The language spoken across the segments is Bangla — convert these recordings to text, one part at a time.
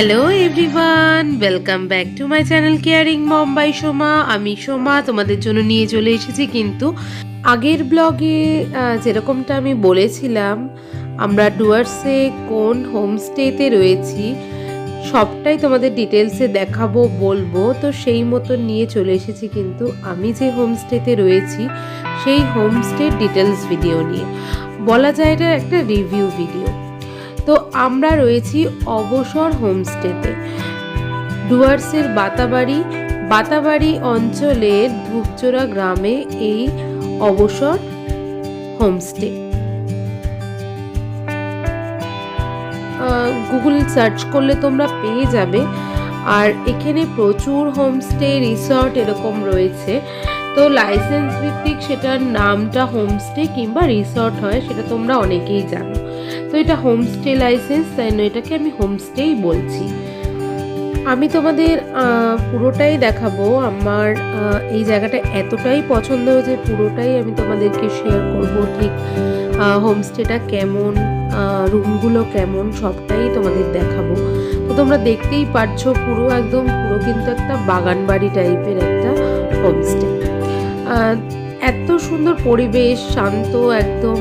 Hello everyone, welcome back to my channel caring mom by Soma. আমি সোমা তোমাদের জন্য নিয়ে চলে এসেছি। কিন্তু আগের ব্লগে যেরকমটা আমি বলেছিলাম, আমরা ডুয়ার্সে কোন হোমস্টেতে রয়েছি সবটাই তোমাদের ডিটেলসে দেখাবো বলবো। তো সেই মতো নিয়ে চলে এসেছি কিন্তু আমি যে হোমস্টেতে রয়েছি সেই হোমস্টের ডিটেলস ভিডিও নিয়ে, বলা যায় এটা একটা রিভিউ ভিডিও। তো আমরা রয়েছি অবসর হোমস্টেতে, ডুয়ার্সের বাতাবাড়ি অঞ্চলের ধূপচোরা গ্রামে এই অবসর হোমস্টে। গুগল সার্চ করলে তোমরা পেয়ে যাবে। আর এখানে প্রচুর হোমস্টে রিসর্ট এরকম রয়েছে। তো লাইসেন্স ভিত্তিক সেটার নামটা হোমস্টে কিংবা রিসর্ট হয়, সেটা তোমরা অনেকেই জানো। তো এটা হোমস্টে লাইসেন্স, তাই না, এটাকে আমি হোমস্টেই বলছি। আমি তোমাদের পুরোটাই দেখাবো। আমার এই জায়গাটা এতটাই পছন্দ হয়েছে, পুরোটাই আমি তোমাদেরকে শেয়ার করব। ঠিক হোমস্টেটা কেমন, রুমগুলো কেমন, সবটাই তোমাদের দেখাবো। তো তোমরা দেখতেই পারছো পুরো কিন্তু একটা বাগান বাড়ি টাইপের একটা হোমস্টে। এত সুন্দর পরিবেশ, শান্ত একদম,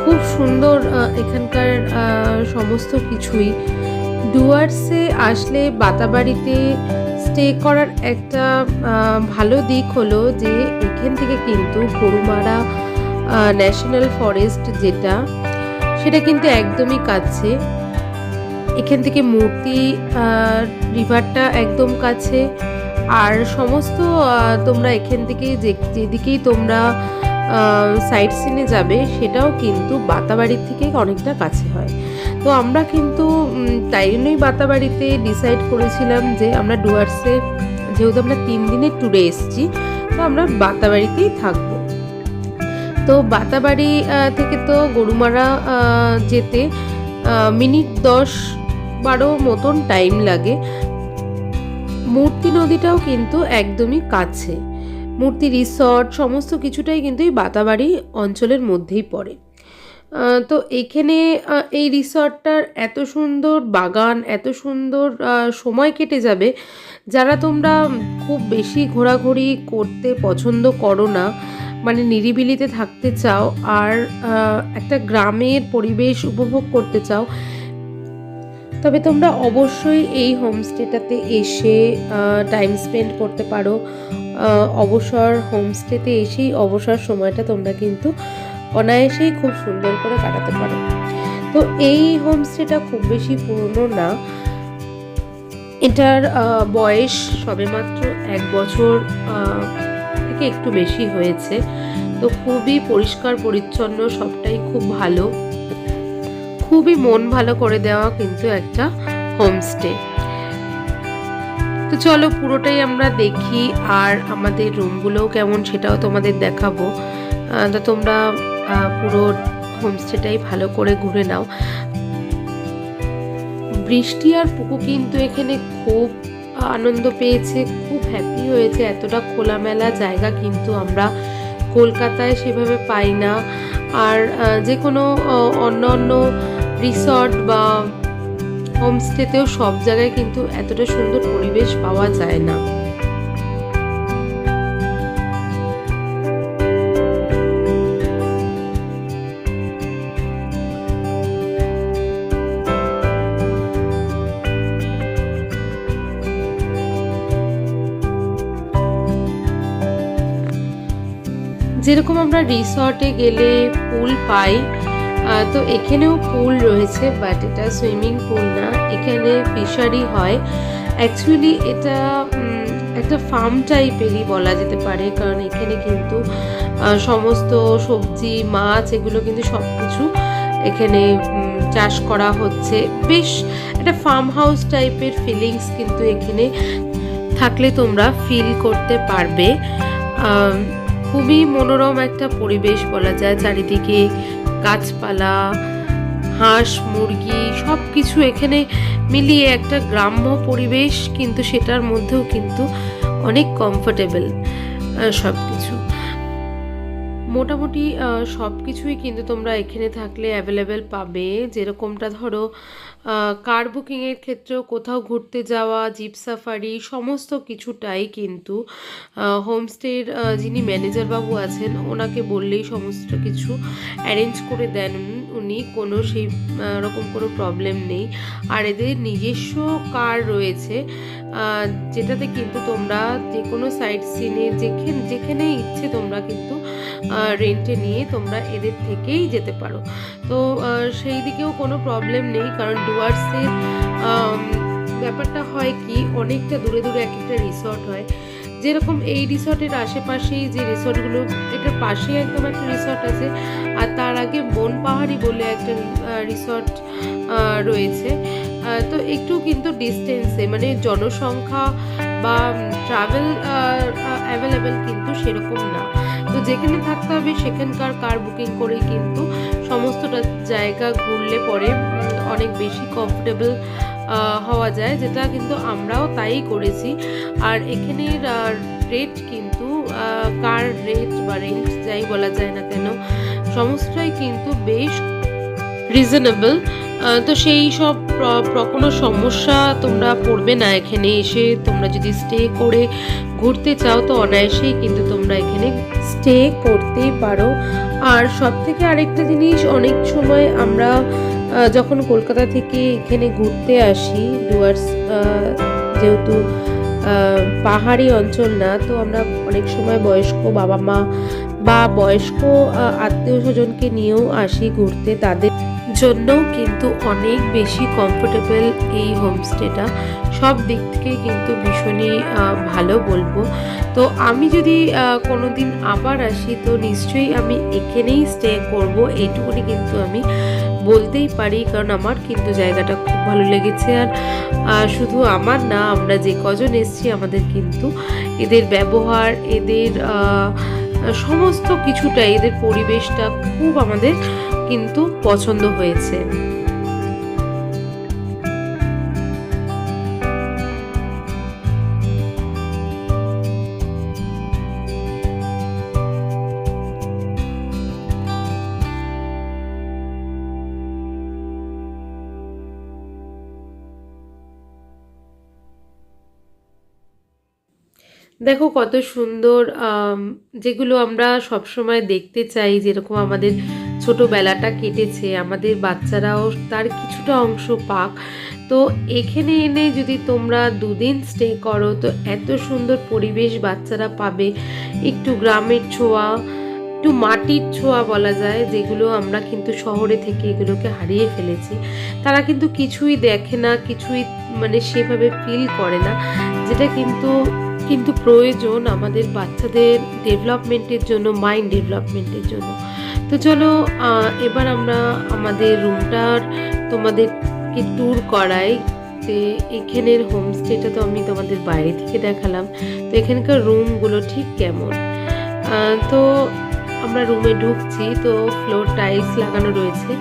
খুব সুন্দর এখানকার সমস্ত কিছুই। ডুয়ার্সে আসলে বাতাবাড়িতে স্টে করার একটা ভালো দিক হলো যে এখান থেকে কিন্তু গরুমারা ন্যাশনাল ফরেস্ট সেটা কিন্তু একদমই কাছে। এখান থেকে মূর্তি রিভারটা একদম কাছে। আর সমস্ত তোমরা এখান থেকে যেদিকেই তোমরা সাইট সিনে যাবে সেটাও কিন্তু বাতাবাড়ির থেকে অনেকটা কাছে হয়। তো আমরা কিন্তু তাই জন্যই বাতাবাড়িতে ডিসাইড করেছিলাম যে আমরা ডুয়ার্সে, যেহেতু আমরা 3 দিনের ট্যুরে এসেছি, তো আমরা বাতাবাড়িতেই থাকবো। তো বাতাবাড়ি থেকে তো গরুমারা যেতে মিনিট 10-12 মতন টাইম লাগে। মূর্তি নদীটাও কিন্তু একদমই কাছে। মূর্তি রিসর্ট সমস্ত কিছুটাই কিন্তু এই বাতাবাড়ি অঞ্চলের মধ্যেই পড়ে। তো এখানে এই রিসর্টটার এত সুন্দর বাগান, এত সুন্দর সময় কেটে যাবে। যারা তোমরা খুব বেশি ঘোরাঘুরি করতে পছন্দ করো না, মানে নিরিবিলিতে থাকতে চাও আর একটা গ্রামের পরিবেশ উপভোগ করতে চাও, তবে তোমরা অবশ্যই এই হোমস্টেটাতে এসে টাইম স্পেন্ড করতে পারো। অবসর হোমস্টেতে এসেই অবসর সময়টা তোমরা কিন্তু অনায়াসেই খুব সুন্দর করে কাটাতে পারো। তো এই হোমস্টেটা খুব বেশি পুরনো না, এটার বয়স সবেমাত্র 1 বছর থেকে একটু বেশি হয়েছে। তো খুবই পরিষ্কার পরিচ্ছন্ন, সবটাই খুব ভালো, খুবই মন ভালো করে দেওয়া কিন্তু একটা হোমস্টে। তো চলো পুরোটাই আমরা দেখি, আর আমাদের রুমগুলোও কেমন সেটাও তোমাদের দেখাবো। তো তোমরা পুরো হোমস্টেটাই ভালো করে ঘুরে নাও। বৃষ্টি আর পুকু কিন্তু এখানে খুব আনন্দ পেয়েছে, খুব হ্যাপি হয়েছে। এতটা খোলামেলা জায়গা কিন্তু আমরা কলকাতায় সেভাবে পাই না। আর যে কোনো অন্য রিসর্ট বা হোমস্টেতেও সব জায়গায় কিন্তু এতটা সুন্দর পরিবেশ পাওয়া যায় না। যেরকম আমরা রিসর্টে গেলে পুল পাই, তো এখানেও পুল রয়েছে, বাট এটা সুইমিং পুল না, এখানে ফিশারি হয়। অ্যাকচুয়ালি এটা একটা ফার্ম টাইপেরই বলা যেতে পারে, কারণ এখানে কিন্তু সমস্ত সবজি, মাছ, এগুলো কিন্তু সব কিছু এখানে চাষ করা হচ্ছে। বেশ একটা ফার্ম হাউস টাইপের ফিলিংস কিন্তু এখানে থাকলে তোমরা ফিল করতে পারবে। খুবই মনোরম একটা পরিবেশ বলা যায়। চারিদিকে গাছপালা, হাঁস, মুরগি, সব কিছু এখানে মিলিয়ে একটা গ্রাম্য পরিবেশ, কিন্তু সেটার মধ্যেও কিন্তু অনেক কমফোর্টেবল সব কিছু। মোটামুটি সব কিছুই কিন্তু তোমরা এখানে থাকলে অ্যাভেলেবেল পাবে। যেরকমটা ধরো কার বুকিংয়ের ক্ষেত্রেও কোথাও ঘুরতে যাওয়া, জিপ সাফারি সমস্ত কিছুটাই কিন্তু হোমস্টের যিনি ম্যানেজার বাবু আছেন ওনাকে বললেই সমস্ত কিছু অ্যারেঞ্জ করে দেন উনি, কোনো সেই রকম কোনো প্রবলেম নেই। আর এদের নিজস্ব কার রয়েছে যেটাতে কিন্তু তোমরা যে কোনো সাইট সিনে যেখানে ইচ্ছে তোমরা কিন্তু রেন্টে নিয়ে তোমরা এদের থেকেই যেতে পারো। তো সেই দিকেও কোনো প্রবলেম নেই, কারণ ডুয়ার্সের ব্যাপারটা হয় কি অনেকটা দূরে দূরে এক একটা রিসর্ট হয়। যেরকম এই রিসর্টের আশেপাশেই যে রিসর্টগুলো, এটার পাশেই একদম একটা রিসর্ট আছে, আর তার আগে বন পাহাড়ি বলে একটা রিসর্ট রয়েছে। তো একটু কিন্তু ডিস্টেন্সে, মানে জনসংখ্যা বা ট্রাভেল অ্যাভেলেবেল কিন্তু সেরকম না। তো যেখানে থাকতে হবে সেখানকার কার বুকিং করেই কিন্তু সমস্তটা জায়গা ঘুরলে পরে অনেক বেশি কমফোর্টেবল হওয়া যায়, যেটা কিন্তু আমরাও তাই করেছি। আর এখানের রেট কিন্তু কার রেট বা রেন্ট যাই বলা যায় না কেন সমস্তটাই কিন্তু বেশ রিজনেবল। তো সেই সব কোনো সমস্যা তোমরা পড়বে না এখানে এসে। তোমরা যদি স্টে করে ঘুরতে চাও তো অনায়াসেই কিন্তু তোমরা এখানে স্টে করতেই পারো। আর সব থেকে আরেকটা জিনিস, অনেক সময় আমরা যখন কলকাতা থেকে এখানে ঘুরতে আসি, ডুয়ার্স যেহেতু পাহাড়ি অঞ্চল না, তো আমরা অনেক সময় বয়স্ক বাবা মা বা বয়স্ক আত্মীয় স্বজনকে নিয়েও আসি ঘুরতে, তাদের জন্যও কিন্তু অনেক বেশি কমফোর্টেবল এই হোমস্টেটা। সব দিক থেকে কিন্তু ভীষণই ভালো বলবো। তো আমি যদি কোনো দিন আবার আসি তো নিশ্চয়ই আমি এখানেই স্টে করব, এইটুকুনি কিন্তু আমি বলতেই পারি, কারণ আমার কিন্তু জায়গাটা খুব ভালো লেগেছে। আর শুধু আমার না, আমরা যে কজন এসেছি আমাদের কিন্তু এদের ব্যবহার, এদের সমস্ত কিছুটা, এদের পরিবেশটা খুব আমাদের কিন্তু পছন্দ হয়েছে। দেখো কত সুন্দর, যেগুলো আমরা সবসময় দেখতে চাই, যেরকম আমাদের ছোটোবেলাটা কেটেছে, আমাদের বাচ্চারাও তার কিছুটা অংশ পাক। তো এখানে এনে যদি তোমরা দুদিন স্টে করো তো এত সুন্দর পরিবেশ বাচ্চারা পাবে, একটু গ্রামের ছোঁয়া, একটু মাটির ছোঁয়া বলা যায়, যেগুলো আমরা কিন্তু শহরে থেকে এগুলোকে হারিয়ে ফেলেছি। তারা কিন্তু কিছুই দেখে না, কিছুই মানে সেভাবে ফিল করে না, যেটা কিন্তু প্রয়োজন আমাদের বাচ্চাদের ডেভেলপমেন্টের জন্য, মাইন্ড ডেভেলপমেন্টের জন্য। তো চলো এবার আমরা আমাদের রুমটার তোমাদেরকে ট্যুর করাই। যে এখানের হোমস্টেটা তো আমি তোমাদের বাইরে থেকে দেখালাম, তো এখানকার রুমগুলো ঠিক কেমন। তো আমরা রুমে ঢুকছি, তো ফ্লোর টাইলস লাগানো রয়েছে,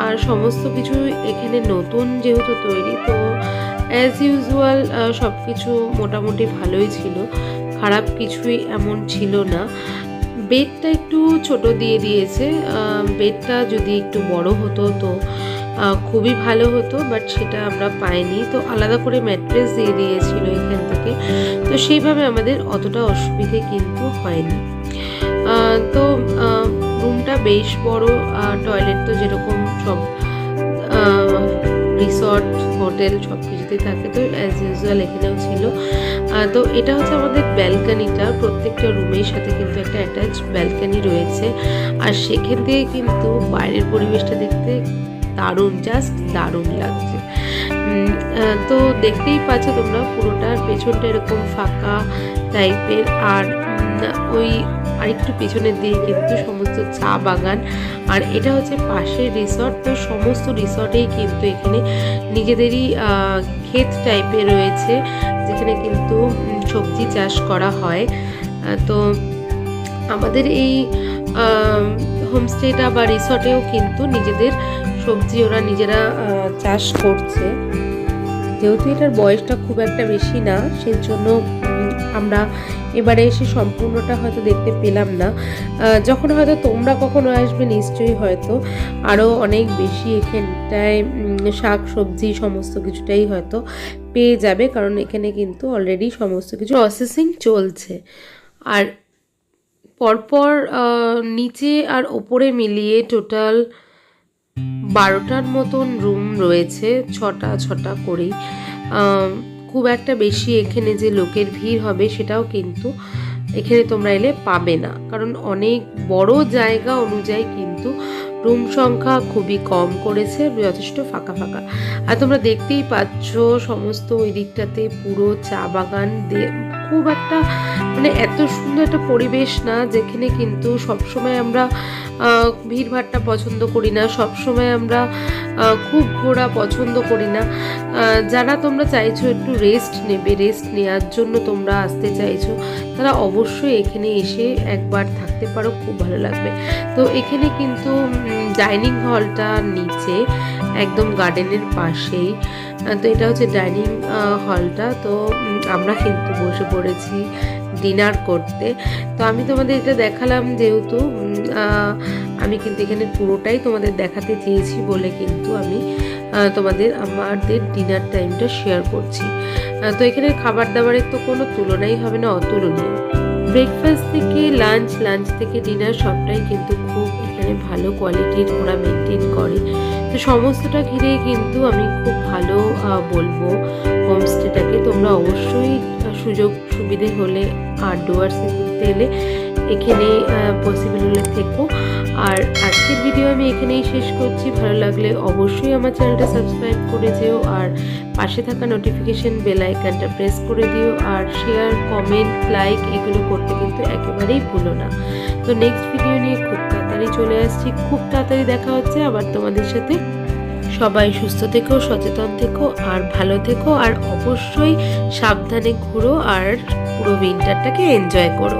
আর সমস্ত কিছু এখানে নতুন যেহেতু তৈরি, তো অ্যাজ ইউজুয়াল সব কিছু মোটামুটি ভালোই ছিল, খারাপ কিছুই এমন ছিল না। বেডটা একটু ছোট দিয়ে দিয়েছে, বেডটা যদি একটু বড় হতো তো খুবই ভালো হতো, বাট সেটা আমরা পাইনি। তো আলাদা করে ম্যাট্রেস দিয়ে দিয়েছিল এখান থেকে, তো সেইভাবে আমাদের অতটা অসুবিধে কিন্তু হয়নি। তো রুমটা বেশ বড়, টয়লেট তো যেরকম সব রিসর্ট হোটেল সব কিছুতেই থাকে, তো অ্যাজ ইউজুয়াল এখানেও ছিল। তো এটা হচ্ছে আমাদের ব্যালকানিটা, প্রত্যেকটা রুমের সাথে কিন্তু একটা অ্যাটাচ ব্যালকানি রয়েছে, আর সেখান থেকে কিন্তু বাইরের পরিবেশটা দেখতে দারুণ, জাস্ট দারুণ লাগছে। তো দেখতেই পাচ্ছ তোমরা পুরোটার পেছনটা এরকম ফাঁকা টাইপের, আর ওই আরেকটু পেছনের দিকে কিন্তু সমস্ত চা বাগান, আর এটা হচ্ছে পাশের রিসর্ট। তো সমস্ত রিসর্টেই কিন্তু এখানে নিজেদেরই ক্ষেত টাইপের রয়েছে, যেখানে কিন্তু সবজি চাষ করা হয়। তো আমাদের এই হোমস্টেটা বা রিসর্টেও কিন্তু নিজেদের সবজি ওরা নিজেরা চাষ করছে। যেহেতু এটার বয়সটা খুব একটা বেশি না, সেজন্য আমরা এবারে এসে সম্পূর্ণটা হয়তো দেখতে পেলাম না। যখন হয়তো তোমরা কখনো আসবে নিশ্চয়ই হয়তো আরও অনেক বেশি এখানটায় শাক সবজি সমস্ত কিছুটাই হয়তো পেয়ে যাবে, কারণ এখানে কিন্তু অলরেডি সমস্ত কিছু প্রসেসিং চলছে। আর পরপর নিচে আর ওপরে মিলিয়ে টোটাল 12টার মতন রুম রয়েছে, 6টা করেই। খুব একটা বেশি এখানে যে লোকের ভিড় হবে সেটাও কিন্তু এখানে তোমরা এলে পাবে না, কারণ অনেক বড় জায়গা অনুযায়ী কিন্তু রুম সংখ্যা খুবই কম করেছে, যথেষ্ট ফাঁকা ফাঁকা। আর তোমরা দেখতেই পাচ্ছ সমস্ত ওই দিকটাতে পুরো চা বাগান, খুব একটা মানে এত সুন্দর একটা পরিবেশ না, যেখানে কিন্তু সবসময় আমরা ভিড়ভাড়টা পছন্দ করি না, সবসময় আমরা খুব ঘোরা পছন্দ করি না। যারা তোমরা চাইছো একটু রেস্ট নেবে, রেস্ট নেওয়ার জন্য তোমরা আসতে চাইছো, তারা অবশ্যই এখানে এসে একবার থাকতে পারো, খুব ভালো লাগবে। তো এখানে কিন্তু ডাইনিং হলটা নিচে একদম গার্ডেনের পাশেই, তো এটা হচ্ছে ডাইনিং হলটা। তো আমরা কিন্তু বসে পড়েছি ডিনার করতে। তো আমি তোমাদের এটা দেখালাম যেহেতু আমি কিন্তু এখানে পুরোটাই তোমাদের দেখাতে চেয়েছি বলে কিন্তু আমি আমাদের ডিনার টাইমটা শেয়ার করছি। তো এখানে খাবার দাবারের তো কোনো তুলনাই হবে না, অতুলনীয়। ব্রেকফাস্ট থেকে লাঞ্চ, লাঞ্চ থেকে ডিনার সবটাই কিন্তু খুব এখানে ভালো কোয়ালিটির ওরা মেনটেন করে। তো সমস্তটা ঘিরেই কিন্তু আমি খুব ভালো বলবো হোমস্টেটাকে। তোমরা অবশ্যই সুযোগ সুবিধে হলে আর ডুয়ার্সে ঘুরতে এলে এখানে পসিবল হলে থেকো। আর আজকের ভিডিও আমি এখানেই শেষ করছি। ভালো লাগলে অবশ্যই আমার চ্যানেলটা সাবস্ক্রাইব করে যেও, আর পাশে থাকা নোটিফিকেশন বেল আইকনটা প্রেস করে দিও, আর শেয়ার, কমেন্ট, লাইক এগুলো করতে কিন্তু একেবারেই ভুলো না। তো নেক্সট ভিডিও নিয়ে খুব তাড়াতাড়ি চলে আসছি, খুব তাড়াতাড়ি দেখা হচ্ছে আবার তোমাদের সাথে। সবাই সুস্থ থেকো, সচেতন থেকো আর ভালো থেকো, আর অবশ্যই সাবধানে ঘুরো আর পুরো উইন্টারটাকে এনজয় করো।